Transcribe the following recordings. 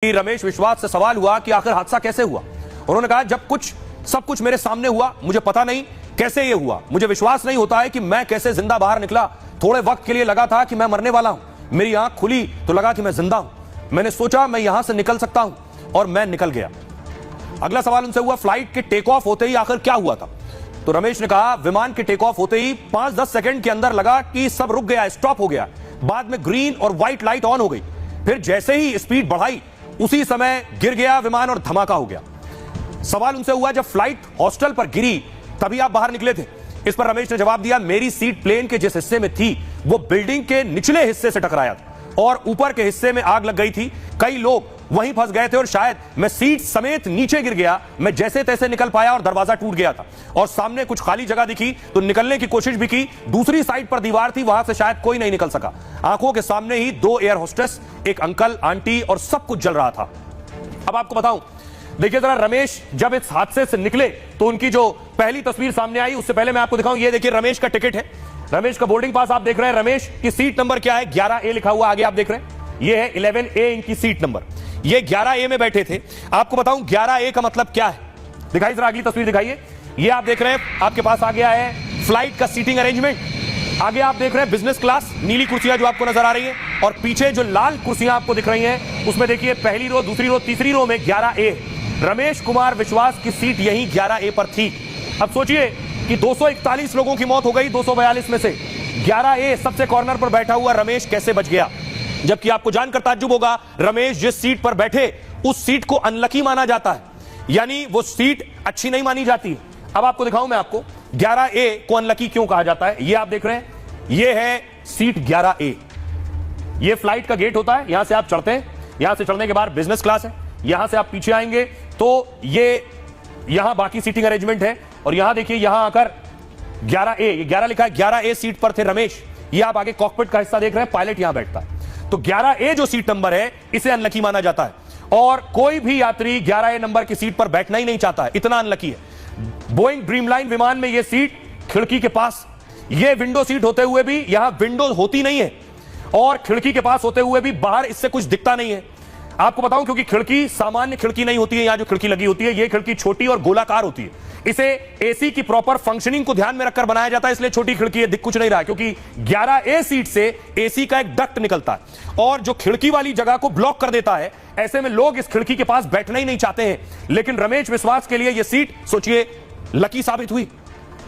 रमेश विश्वास से सवाल हुआ कि आखिर हादसा कैसे हुआ। उन्होंने कहा जब सब कुछ मेरे सामने हुआ, मुझे पता नहीं कैसे यह हुआ, मुझे विश्वास नहीं होता है कि मैं कैसे जिंदा बाहर निकला। थोड़े वक्त के लिए लगा था कि मैं मरने वाला हूं, मेरी आंख खुली तो लगा कि मैं जिंदा हूं। मैंने सोचा मैं यहां से निकल सकता हूं और मैं निकल गया। अगला सवाल उनसे हुआ फ्लाइट के टेक ऑफ होते ही आखिर क्या हुआ था। तो रमेश ने कहा विमान के टेक ऑफ होते ही 5-10 सेकंड के अंदर लगा कि सब रुक गया, स्टॉप हो गया। बाद में ग्रीन और व्हाइट लाइट ऑन हो गई, फिर जैसे ही स्पीड बढ़ाई उसी समय गिर गया विमान और धमाका हो गया। सवाल उनसे हुआ जब फ्लाइट हॉस्टल पर गिरी तभी आप बाहर निकले थे। इस पर रमेश ने जवाब दिया मेरी सीट प्लेन के जिस हिस्से में थी वो बिल्डिंग के निचले हिस्से से टकराया था और ऊपर के हिस्से में आग लग गई थी। कई लोग वहीं फंस गए थे और शायद मैं सीट समेत नीचे गिर गया। मैं जैसे तैसे निकल पाया और दरवाजा टूट गया था और सामने कुछ खाली जगह दिखी तो निकलने की कोशिश भी की। दूसरी साइड पर दीवार थी, वहां से शायद कोई नहीं निकल सका। आंखों के सामने ही 2 एयर होस्टेस, एक अंकल आंटी और सब कुछ जल रहा था। अब आपको बताऊं, देखिए जरा रमेश जब इस हादसे से निकले तो उनकी जो पहली तस्वीर सामने आई, उससे पहले मैं आपको दिखाऊं, ये देखिए रमेश का टिकट है, रमेश का बोर्डिंग पास आप देख रहे हैं। रमेश की सीट नंबर क्या है? 11A लिखा हुआ आगे आप देख रहे हैं, ये है 11A इनकी सीट नंबर। ये 11A में बैठे थे। आपको बताऊं 11A का मतलब क्या है, दिखाइए जरा अगली तस्वीर दिखाइए। ये आप देख रहे हैं आपके पास आ गया है फ्लाइट का सीटिंग अरेंजमेंट। आगे आप देख रहे हैं बिजनेस क्लास, नीली कुर्सियां जो आपको नजर आ रही हैं और पीछे जो लाल कुर्सियां आपको दिख रही हैं उसमें देखिए पहली रो, दूसरी रो, तीसरी रो में 11A। रमेश कुमार विश्वास की सीट यही 11A पर थी। अब सोचिए कि 241 लोगों की मौत हो गई 242 में से, 11A सबसे कॉर्नर पर बैठा हुआ रमेश कैसे बच गया। जबकि आपको जानकर ताज्जुब होगा रमेश जिस सीट पर बैठे उस सीट को अनलकी माना जाता है, यानी वो सीट अच्छी नहीं मानी जाती। अब आपको दिखाऊं मैं आपको 11A को अनलकी क्यों कहा जाता है। ये आप देख रहे हैं, ये है सीट 11A। ये फ्लाइट का गेट होता है, यहां से आप चढ़ते हैं, यहां से चढ़ने के बाद बिजनेस क्लास है, यहां से आप पीछे आएंगे तो ये यहां बाकी सीटिंग अरेंजमेंट है और यहां देखिए यहां आकर 11A, ये 11 लिखा है, 11A सीट पर थे रमेश। ये आप आगे कॉकपिट का हिस्सा देख रहे हैं, पायलट यहां बैठता है। तो 11A जो सीट नंबर है इसे अनलकी माना जाता है और कोई भी यात्री 11A नंबर की सीट पर बैठना ही नहीं चाहता है, इतना अनलकी है। बोइंग ड्रीमलाइन विमान में यह सीट खिड़की के पास, यह विंडो सीट होते हुए भी यहां विंडो होती नहीं है और खिड़की के पास होते हुए भी बाहर इससे कुछ दिखता नहीं है। आपको बताऊं क्योंकि खिड़की सामान्य खिड़की नहीं होती है, यहां जो खिड़की लगी होती है यह खिड़की छोटी और गोलाकार होती है। इसे एसी की प्रॉपर फंक्शनिंग को ध्यान में रखकर बनाया जाता है, इसलिए छोटी खिड़की है, दिख कुछ नहीं रहा क्योंकि 11A सीट से एसी का एक डक्ट निकलता है और जो खिड़की वाली जगह को ब्लॉक कर देता है। ऐसे में लोग इस खिड़की के पास बैठना ही नहीं चाहते हैं, लेकिन रमेश विश्वास के लिए यह सीट सोचिए लकी साबित हुई।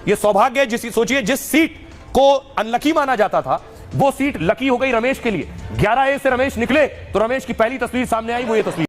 यह सौभाग्य है, सोचिए जिस सीट को अनलकी माना जाता था वो सीट लकी हो गई रमेश के लिए। 11A से रमेश निकले तो रमेश की पहली तस्वीर सामने आई, वो ये तस्वीर।